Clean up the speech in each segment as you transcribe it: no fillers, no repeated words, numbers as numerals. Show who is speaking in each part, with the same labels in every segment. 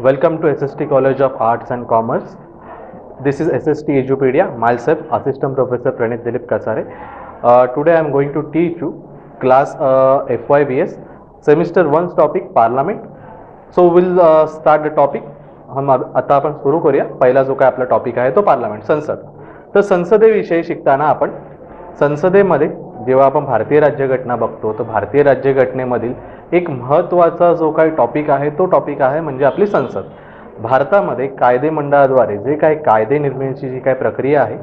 Speaker 1: Welcome to SST College of Arts and Commerce. This is SST Edupedia, myself, Assistant Professor Pranit Dilip Kasare. Today I am going to teach you class FYBS, Semester 1 topic Parliament. So we'll start the topic. हम आता आपण सुरू करूया. पहिला जो काय आपला topic आहे तो पार्लमेंट, संसद. तर संसदेविषयी शिकताना आपण संसदेमध्ये जेव्हा आपण भारतीय राज्यघटना बघतो तर भारतीय राज्यघटनेमधील एक महत्त्वाचा जो काही टॉपिक आहे तो टॉपिक आहे म्हणजे आपली संसद. भारतामध्ये कायदे मंडळाद्वारे जे काही कायदे निर्मितीची जी काही प्रक्रिया आहे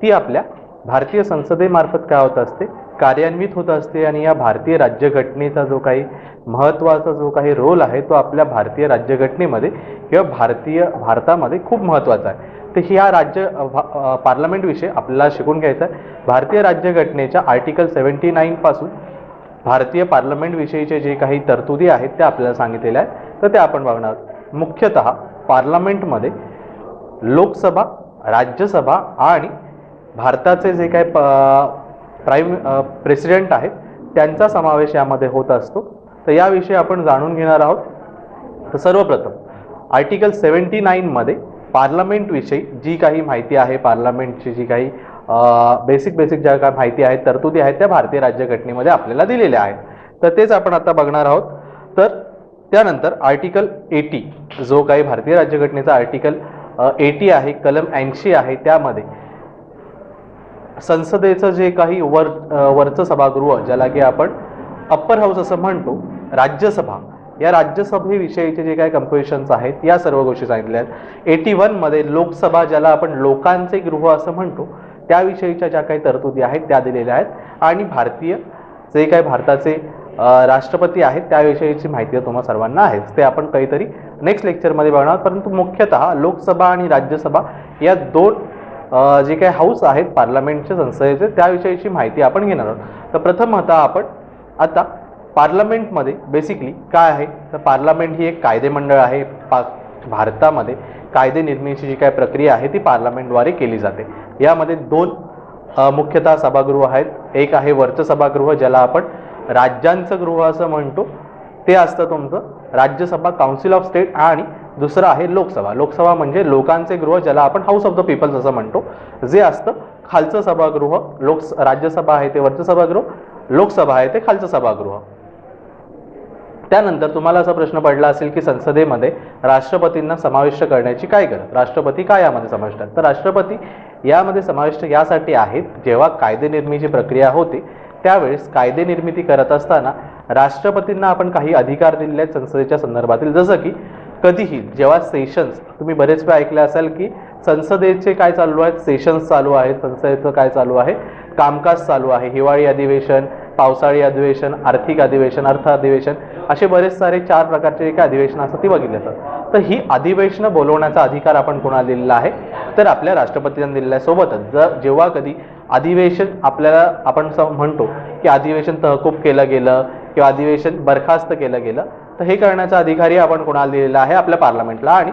Speaker 1: ती आपल्या भारतीय संसदेमार्फत काय होत असते, कार्यान्वित होत असते. आणि या भारतीय राज्यघटनेचा जो काही महत्त्वाचा जो काही रोल आहे तो आपल्या भारतीय राज्यघटनेमध्ये किंवा भारतामध्ये खूप महत्त्वाचा आहे. तर ह्या पार्लमेंटविषयी आपल्याला शिकून घ्यायचं आहे. भारतीय राज्यघटनेच्या आर्टिकल 79 पासून भारतीय पार्लमेंट विषयीचे जे काही तरतुदी आहेत त्या आपल्याला सांगितलेल्या आहेत. तर ते आपण बघणार. मुख्यतः पार्लमेंटमध्ये लोकसभा, राज्यसभा आणि भारताचे जे काही प्रेसिडेंट आहेत त्यांचा समावेश यामध्ये होत असतो. तर याविषयी आपण जाणून घेणार आहोत. तर सर्वप्रथम आर्टिकल 79 मध्ये पार्लमेंटविषयी जी काही माहिती आहे, पार्लमेंटची जी काही बेसिक ज्या काही माहिती आहेत, तरतुदी आहेत त्या भारतीय राज्यघटनेमध्ये आपल्याला दिलेल्या आहेत. तर तेच आपण आता बघणार आहोत. तर त्यानंतर आर्टिकल 80 जो काही भारतीय राज्यघटनेचा आर्टिकल 80 आहे, कलम 80 आहे, त्यामध्ये संसदेचं जे काही वरचं सभागृह ज्याला की आपण अप्पर हाऊस असं म्हणतो, राज्यसभा, या राज्यसभेविषयीचे जे काही कंपोजिशन्स आहेत या सर्व गोष्टी सांगितल्या आहेत. 81 मध्ये लोकसभा ज्याला आपण लोकांचे गृह असं म्हणतो त्याविषयीच्या ज्या काही तरतुदी आहेत त्या दिलेल्या आहेत. आणि जे काही भारताचे राष्ट्रपती आहेत त्याविषयीची माहिती तुम्हाला सर्वांना आहेच. ते आपण काहीतरी नेक्स्ट लेक्चरमध्ये बघणार. परंतु मुख्यतः लोकसभा आणि राज्यसभा या दोन जे काही हाऊस आहेत पार्लमेंटच्या संसदेचे त्याविषयीची माहिती आपण घेणार आहोत. तर प्रथम आपण आता पार्लमेंटमध्ये बेसिकली काय आहे, तर पार्लमेंट ही एक कायदेमंडळ आहे. भारतामध्ये कायदे निर्मितीची जी काय प्रक्रिया आहे ती पार्लमेंटद्वारे केली जाते. यामध्ये दोन मुख्यतः सभागृह आहेत. एक आहे वरचं सभागृह ज्याला आपण राज्यांचं गृह असं म्हणतो, ते असतं तुमचं राज्यसभा, काउन्सिल ऑफ स्टेट. आणि दुसरं आहे लोकसभा. लोकसभा म्हणजे लोकांचे गृह ज्याला आपण हाऊस ऑफ द पीपल्स असं म्हणतो, जे असतं खालचं सभागृह. राज्यसभा आहे ते वरचं सभागृह, लोकसभा आहे ते खालचं सभागृह. त्यानंतर तुम्हाला असा प्रश्न पडला असेल की संसदेमध्ये राष्ट्रपतींना समाविष्ट करण्याची काय गरज, राष्ट्रपती काय यामध्ये समाविष्ट आहेत. तर राष्ट्रपती यामध्ये समाविष्ट यासाठी आहेत, जेव्हा कायदे निर्मितीची प्रक्रिया होते त्यावेळेस कायदे निर्मिती करत असताना राष्ट्रपतींना आपण काही अधिकार दिलेले आहेत संसदेच्या संदर्भातील. जसं की कधीही जेव्हा सेशन्स, तुम्ही बरेच वेळा ऐकले असाल की संसदेचे काय चालू आहेत, सेशन्स चालू आहेत, संसदेचं काय चालू आहे, कामकाज चालू आहे, हिवाळी अधिवेशन, पावसाळी अधिवेशन, आर्थिक अधिवेशन, अर्थ अधिवेशन, असे बरेच सारे 4 प्रकारचे जे काही अधिवेशन असतात ती बघितले जातात. तर ही अधिवेशनं बोलवण्याचा अधिकार आपण कोणाला दिलेला आहे, तर आपल्या राष्ट्रपतींना दिलेला आहे. सोबतच जेव्हा कधी अधिवेशन आपल्याला आपण म्हणतो की अधिवेशन तहकूब केलं गेलं किंवा अधिवेशन बरखास्त केलं गेलं, तर हे करण्याचा अधिकारही आपण कोणाला दिलेला आहे, आपल्या पार्लमेंटला. आणि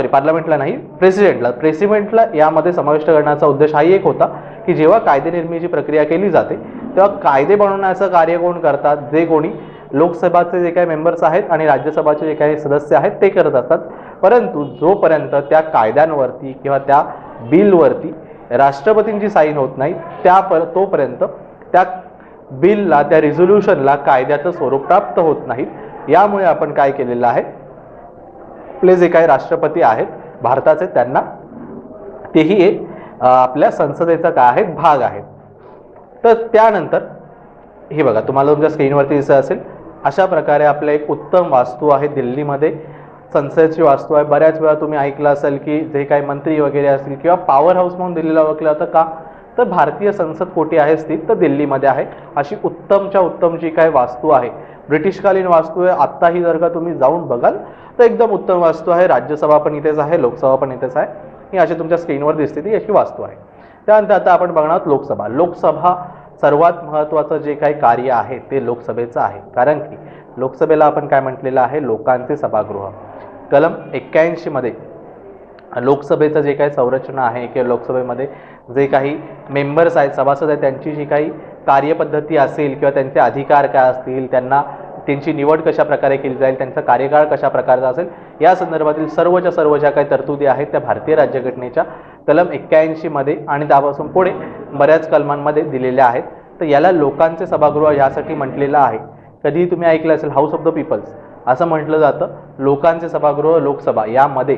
Speaker 1: पार्लमेंटला नाही, प्रेसिडेंटला यामध्ये समाविष्ट करण्याचा उद्देश हा एक होता की जेव्हा कायदे निर्मितीची प्रक्रिया केली जाते तेव्हा कायदे बनवण्याचं कार्य कोण करतात, जे कोणी लोकसभाचे जे काही मेंबर्स आहेत आणि राज्यसभाचे जे काही सदस्य आहेत ते करत असतात. परंतु जोपर्यंत त्या कायद्यांवरती किंवा त्या बिलवरती राष्ट्रपतींची साईन होत नाही तोपर्यंत त्या बिलला, त्या रिझोल्युशनला कायद्याचं स्वरूप प्राप्त होत नाही. यामुळे आपण काय केलेलं आहे, आपले जे काही राष्ट्रपती आहेत भारताचे त्यांना तेही एक आपल्या संसदेचा काय आहेत, भाग आहेत. तर त्यानंतर हे बघा, तुम्हाला तुमच्या स्क्रीनवरती दिसत असेल अशा प्रकारे आपल्या एक उत्तम वास्तू आहे दिल्लीमध्ये, संसदेची वास्तू आहे. बऱ्याच वेळा तुम्ही ऐकलं असेल की जे काही मंत्री वगैरे असतील किंवा पॉवर हाऊस म्हणून दिल्लीला ओळखलं जातं का, तर भारतीय संसद कोठे आहे स्थित, तर दिल्लीमध्ये आहे. अशी उत्तमच्या उत्तम जी काही वास्तू आहे, ब्रिटिशकालीन वास्तू आहे. आत्ताही जर का तुम्ही जाऊन बघाल तर एकदम उत्तम वास्तू आहे. राज्यसभा पण इथेच आहे, लोकसभा पण इथेच आहे. ही अशी तुमच्या स्क्रीनवर दिसते ती अशी वास्तू आहे. त्यानंतर आता आपण बघणार आहोत लोकसभा. लोकसभा सर्वात महत्त्वाचं जे काही कार्य आहे ते लोकसभेचं आहे, कारण की लोकसभेला आपण काय म्हटलेलं आहे, लोकांचे सभागृह. कलम 81 मध्ये लोकसभेचं जे काही संरचना आहे किंवा लोकसभेमध्ये जे काही मेंबर्स आहेत, सभासद आहेत, त्यांची जी काही कार्यपद्धती असेल किंवा त्यांचे अधिकार काय असतील, त्यांना त्यांची निवड कशा प्रकारे केली जाईल, त्यांचा कार्यकाळ कशा प्रकारचा असेल, या संदर्भातील सर्वच्या सर्व ज्या काही तरतुदी आहेत त्या भारतीय राज्यघटनेच्या कलम 81 मध्ये आणि त्यापासून पुढे बऱ्याच कलमांमध्ये दिलेल्या आहेत. तर याला लोकांचे सभागृह यासाठी म्हटलेलं आहे. कधीही तुम्ही ऐकलं असेल हाऊस ऑफ द पीपल्स असं म्हटलं जातं. लोकांचे सभागृह लोकसभा यामध्ये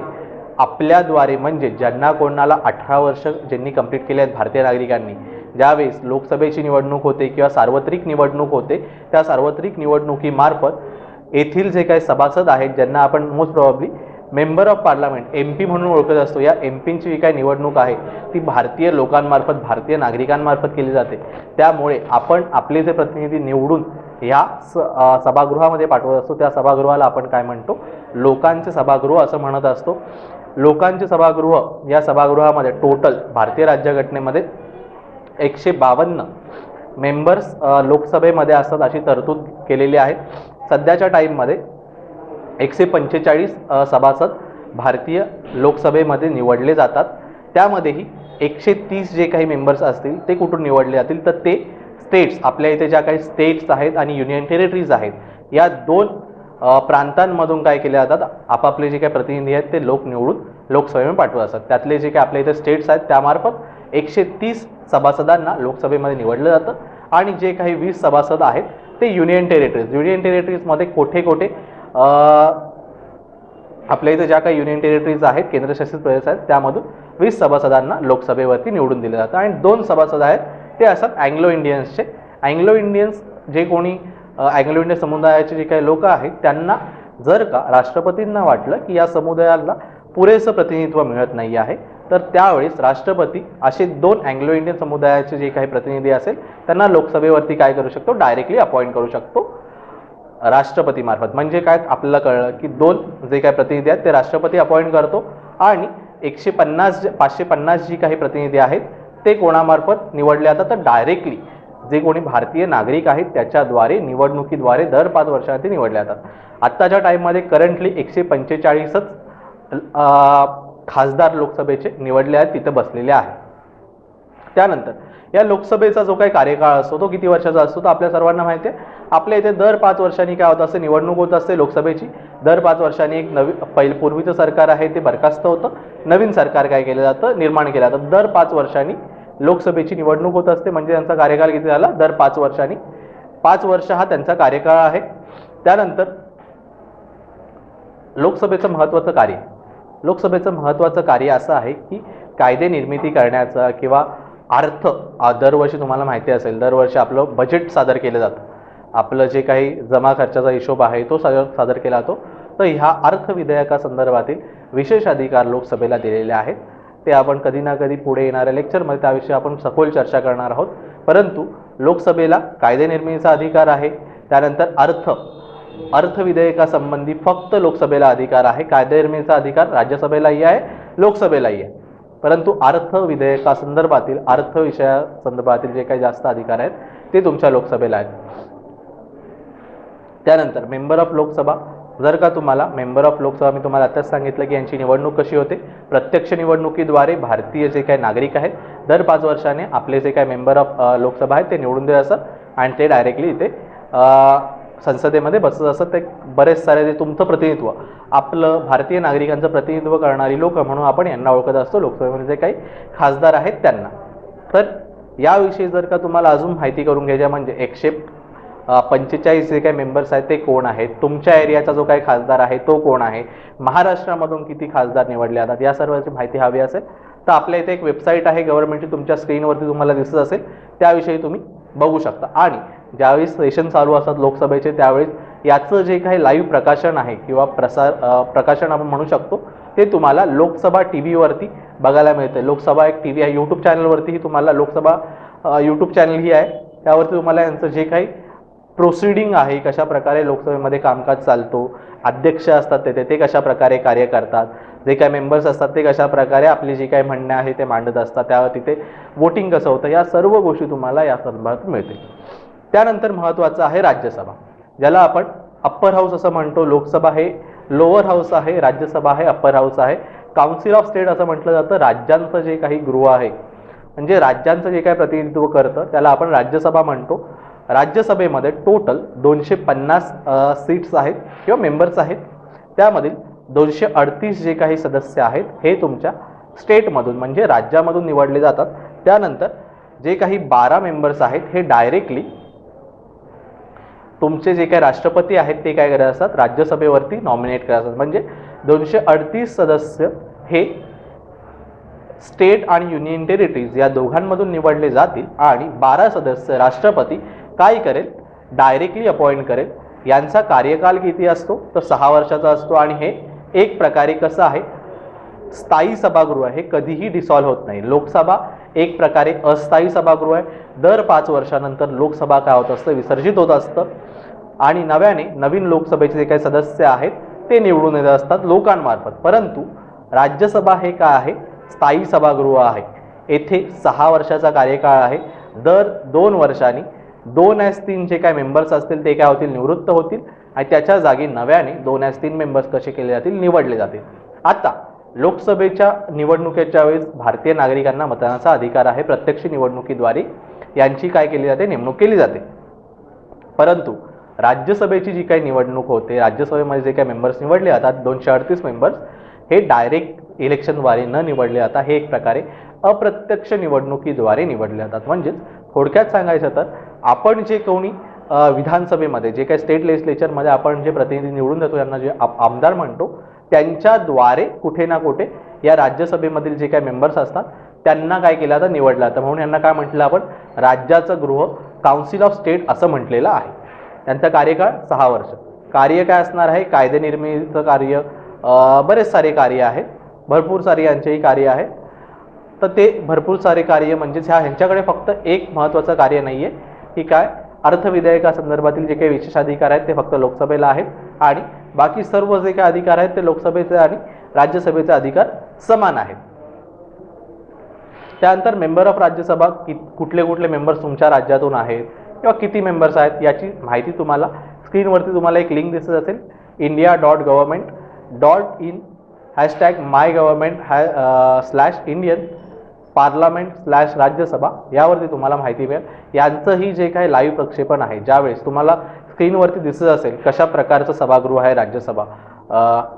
Speaker 1: आपल्याद्वारे म्हणजे ज्यांना कोणाला 18 वर्ष ज्यांनी कंप्लीट केले आहेत भारतीय नागरिकांनी, ज्यावेळेस लोकसभेची निवडणूक होते किंवा सार्वत्रिक निवडणूक होते, त्या सार्वत्रिक निवडणुकीमार्फत येथील जे काही सभासद आहेत ज्यांना आपण most probably member of parliament MP म्हणून ओळखत असतो, या MPची जी काही निवडणूक आहे ती भारतीय लोकांमार्फत भारतीय नागरिकांमार्फत केली जाते. त्यामुळे आपण आपले जे प्रतिनिधी निवडून या सभागृहामध्ये पाठवत असतो त्या सभागृहाला आपण काय म्हणतो, लोकांचे सभागृह असं म्हणत असतो. लोकांचे सभागृह या सभागृहामध्ये टोटल भारतीय राज्यघटनेमध्ये 152 मेंबर्स लोकसभेमध्ये असतात अशी तरतूद केलेली आहे. सध्याच्या टाईममध्ये 145 सभासद भारतीय लोकसभेमध्ये निवडले जातात. त्यामध्येही 130 जे काही मेंबर्स असतील ते कुठून निवडले जातील, तर ते स्टेट्स, आपल्या इथे ज्या काही स्टेट्स आहेत आणि युनियन टेरिटरीज आहेत या दोन प्रांतांमधून काय केले जातात, आपापले जे काही प्रतिनिधी आहेत ते लोक निवडून लोकसभेमध्ये पाठवत असतात. त्यातले जे काही आपल्या इथे स्टेट्स आहेत त्यामार्फत 130 सभासदांना लोकसभेमध्ये निवडलं जातं आणि जे काही 20 सभासद आहेत ते युनियन टेरिटरीजमध्ये कोठे कोठे आपल्या इथे ज्या काही युनियन टेरिटरीज आहेत, केंद्रशासित प्रदेश आहेत, त्यामधून 20 सभासदांना लोकसभेवरती निवडून दिले जातं. आणि 2 सभासद आहेत ते असतात अँग्लो इंडियन्सचे. अँग्लो इंडियन्स जे कोणी अँग्लो इंडियन समुदायाचे जे काही लोक आहेत त्यांना जर का राष्ट्रपतींना वाटलं की या समुदायाला पुरेसं प्रतिनिधित्व मिळत नाही आहे, तर त्यावेळेस राष्ट्रपती असे 2 अँग्लो इंडियन समुदायाचे जे काही प्रतिनिधी असेल त्यांना लोकसभेवरती काय करू शकतो, डायरेक्टली अपॉइंट करू शकतो राष्ट्रपतीमार्फत. म्हणजे काय आपल्याला कळलं की 2 जे काही प्रतिनिधी आहेत ते राष्ट्रपती अपॉइंट करतो आणि 550 जी काही प्रतिनिधी आहेत ते कोणामार्फत निवडले जातात, तर डायरेक्टली जे कोणी भारतीय नागरिक आहेत त्याच्याद्वारे निवडणुकीद्वारे दर 5 वर्षांनी निवडले जातात. आत्ताच्या टाईममध्ये करंटली 145च खासदार लोकसभेचे निवडले आहेत, तिथे बसलेले आहेत. त्यानंतर या लोकसभेचा जो काही कार्यकाळ असतो तो किती वर्षाचा असतो, तर आपल्या सर्वांना माहिती आहे. आपल्या इथे दर 5 वर्षांनी काय होत असते, निवडणूक होत असते लोकसभेची. दर 5 वर्षांनी एक पूर्वीचं सरकार आहे ते बरखास्त होतं, नवीन सरकार काय केलं जातं, निर्माण केलं जातं. दर 5 वर्षांनी लोकसभेची निवडणूक होत असते. म्हणजे त्यांचा कार्यकाळ किती झाला, दर 5 वर्षांनी. 5 वर्ष हा त्यांचा कार्यकाळ आहे. त्यानंतर लोकसभेचं महत्त्वाचं कार्य असं आहे की कायदे निर्मिती करण्याचा किंवा दरवर्षी तुम्हाला माहिती असेल दरवर्षी आपलं बजेट सादर केलं जातं. आपलं जे काही जमा खर्चाचा हिशोब आहे तो सादर केला जातो. तर ह्या अर्थविधेयकासंदर्भातील विशेष अधिकार लोकसभेला दिलेले आहेत. ते आपण कधी ना कधी पुढे येणाऱ्या लेक्चरमध्ये त्याविषयी आपण सखोल चर्चा करणार आहोत. परंतु लोकसभेला कायदे निर्मितीचा अधिकार आहे. त्यानंतर अर्थविधेयकासंबंधी फक्त लोकसभेला अधिकार आहे. कायदे निर्मितीचा अधिकार राज्यसभेलाही आहे, लोकसभेलाही आहे. परंतु अर्थविधेयकासंदर्भातील अर्थविषयासंदर्भातील जे काही जास्त अधिकार आहेत ते तुमच्या लोकसभेला आहेत. त्यानंतर मेंबर ऑफ लोकसभा. जर का तुम्हाला मेंबर ऑफ लोकसभा मी तुम्हाला आताच सांगितलं की यांची निवडणूक कशी होते, प्रत्यक्ष निवडणुकीद्वारे भारतीय जे काही नागरिक आहेत दर 5 वर्षाने आपले जे काही मेंबर ऑफ लोकसभा आहेत ते निवडून देत असतात आणि ते डायरेक्टली इथे संसदेमध्ये बसत असतात. ते बरेच सारे जे तुमचं प्रतिनिधित्व, आपलं भारतीय नागरिकांचं प्रतिनिधित्व करणारी लोक म्हणून आपण यांना ओळखत असतो, लोकसभेमध्ये जे काही खासदार आहेत त्यांना. तर याविषयी जर का तुम्हाला अजून माहिती करून घ्यायची म्हणजे 145 जे काही मेंबर्स आहेत ते कोण आहेत, तुमच्या एरियाचा जो काही खासदार आहे तो कोण आहे, महाराष्ट्रामधून किती खासदार निवडले जातात, या सर्वांची माहिती हवी असेल तर आपल्या इथे एक वेबसाईट आहे गव्हर्नमेंटची, तुमच्या स्क्रीनवरती तुम्हाला दिसत असेल, त्याविषयी तुम्ही बघू शकता. आणि ज्यावेळेस सेशन चालू असतात लोकसभेचे त्यावेळेस याचं जे काही लाईव्ह प्रकाशन आहे किंवा प्रकाशन आपण म्हणू शकतो ते तुम्हाला लोकसभा TV वरती बघायला मिळते. लोकसभा एक TV आहे, यूट्यूब चॅनलवरतीही तुम्हाला लोकसभा यूट्यूब चॅनलही आहे, त्यावरती तुम्हाला यांचं जे काही प्रोसिडिंग आहे, कशा प्रकारे लोकसभेमध्ये कामकाज चालतो, अध्यक्ष असतात ते कशा प्रकारे कार्य करतात, जे काही मेंबर्स असतात ते कशा प्रकारे आपली जी काही म्हणणे आहे ते मांडत असतात, त्यावर तिथे वोटिंग कसं होतं, या सर्व गोष्टी तुम्हाला या संदर्भात मिळतील. त्यानंतर महत्त्वाचं आहे राज्यसभा, ज्याला आपण अप्पर हाऊस असं म्हणतो. लोकसभा हे लोअर हाऊस आहे, राज्यसभा हे अप्पर हाऊस आहे. काउन्सिल ऑफ स्टेट असं म्हटलं जातं. राज्यांचं जे काही गृह आहे म्हणजे राज्यांचं जे काही प्रतिनिधित्व करतं त्याला आपण राज्यसभा म्हणतो. राज्यसभेमध्ये टोटल 250 सीट्स आहेत किंवा मेंबर्स आहेत. त्यामधील 238 जे काही सदस्य आहेत हे तुमच्या स्टेटमधून म्हणजे राज्यामधून निवडले जातात. त्यानंतर जे काही 12 मेंबर्स आहेत हे डायरेक्टली तुमचे जे काही राष्ट्रपती आहेत ते काय करत असतात, राज्यसभेवरती नॉमिनेट करत असतात. म्हणजे 238 सदस्य हे स्टेट आणि युनियन टेरिटरीज या दोघांमधून निवडले जातील आणि 12 सदस्य राष्ट्रपती काय करेल, डायरेक्टली अपॉइंट करेल. यांचा कार्यकाल किती असतो तर 6 वर्षाचा असतो आणि हे एक प्रकारे कसं आहे, स्थायी सभागृह आहे, हे कधीही डिसॉल्व्ह होत नाही. लोकसभा एक प्रकारे अस्थायी सभागृह आहे. दर 5 वर्षानंतर लोकसभा काय होत असतं, विसर्जित होत असतं आणि नवीन लोकसभेचे जे काही सदस्य आहेत ते निवडून येत असतात लोकांमार्फत. परंतु राज्यसभा हे काय आहे, स्थायी सभागृह आहे. येथे 6 वर्षाचा कार्यकाळ आहे. दर 2 वर्षांनी 2/3 जे काय मेंबर्स असतील ते काय होतील, निवृत्त होतील आणि त्याच्या जागी नव्याने 2/3 मेंबर्स कसे केले जातील, निवडले जातील. आता लोकसभेच्या निवडणुकीच्या वेळेस भारतीय नागरिकांना मतदानाचा अधिकार आहे. प्रत्यक्ष निवडणुकीद्वारे यांची काय केली जाते, नेमणूक केली जाते. परंतु राज्यसभेची जी काही निवडणूक होते, राज्यसभेमध्ये जे काही मेंबर्स निवडले जातात 238 मेंबर्स हे डायरेक्ट इलेक्शनद्वारे न निवडले जातात. हे एक प्रकारे अप्रत्यक्ष निवडणुकीद्वारे निवडले जातात. म्हणजेच थोडक्यात सांगायचं तर आपण जे कोणी विधानसभेमध्ये जे काही स्टेट लेजिस्लेचरमध्ये आपण जे प्रतिनिधी निवडून देतो यांना जे आमदार म्हणतो, त्यांच्याद्वारे कुठे ना कुठे या राज्यसभेमधील जे काही मेंबर्स असतात त्यांना काय केलं जातं, निवडलं जातं. म्हणून यांना काय म्हटलं आपण, राज्याचं गृह, काउन्सिल ऑफ स्टेट असं म्हटलेलं आहे. त्यांचा कार्यकाळ 6 वर्ष. कार्य काय असणार आहे, कायदेनिर्मितीचं कार्य, बरेच सारे कार्य आहेत, भरपूर सारे यांचेही कार्य आहे. तर ते भरपूर सारे कार्य म्हणजेच ह्यांच्याकडे फक्त एक महत्त्वाचं कार्य नाही आहे की काय, अर्थविधेयकासंदर्भातील जे काही विशेष अधिकार आहेत ते फक्त लोकसभेला आहेत आणि बाकी सर्व जे काही अधिकार आहेत ते लोकसभेचे आणि राज्यसभेचे अधिकार समान आहेत. त्यानंतर मेंबर ऑफ राज्यसभा कुठले कुठले मेंबर्स तुमच्या राज्यातून आहेत किंवा किती मेंबर्स आहेत याची माहिती तुम्हाला स्क्रीनवरती तुम्हाला एक लिंक दिसत असेल, india.government.in/mygovernment/indian parliament/राज्यसभा यावरती तुम्हाला माहिती मिळेल. यांचंही जे काही लाईव्ह प्रक्षेपण आहे, ज्यावेळेस तुम्हाला स्क्रीनवरती दिसत असेल कशा प्रकारचं सभागृह आहे राज्यसभा,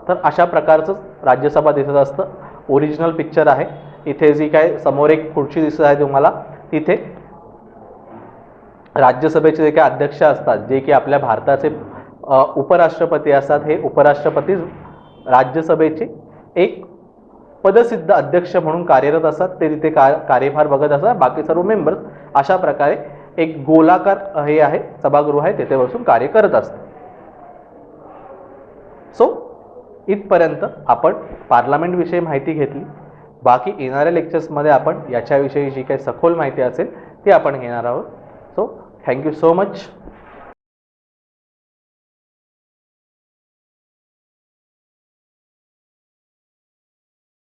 Speaker 1: तर अशा प्रकारचं राज्यसभा दिसत असतं. ओरिजिनल पिक्चर आहे. इथे जी काय समोर एक खुर्ची दिसत आहे तुम्हाला, तिथे राज्यसभेचे जे काही अध्यक्ष असतात, जे की आपल्या भारताचे उपराष्ट्रपती असतात, हे उपराष्ट्रपती राज्यसभेचे एक पदसिद्ध अध्यक्ष म्हणून कार्यरत असतात. ते तिथे कार्यभार बघत असतात. बाकी सर्व मेंबर्स अशा प्रकारे एक गोलाकार हे आहे सभागृह आहे, तेथे बसून कार्य करत असतात. सो इथपर्यंत आपण पार्लमेंट विषयी माहिती घेतली. बाकी येणाऱ्या लेक्चर्समध्ये आपण याच्याविषयी जी काही सखोल माहिती असेल ती आपण घेणार आहोत. So thank you so much.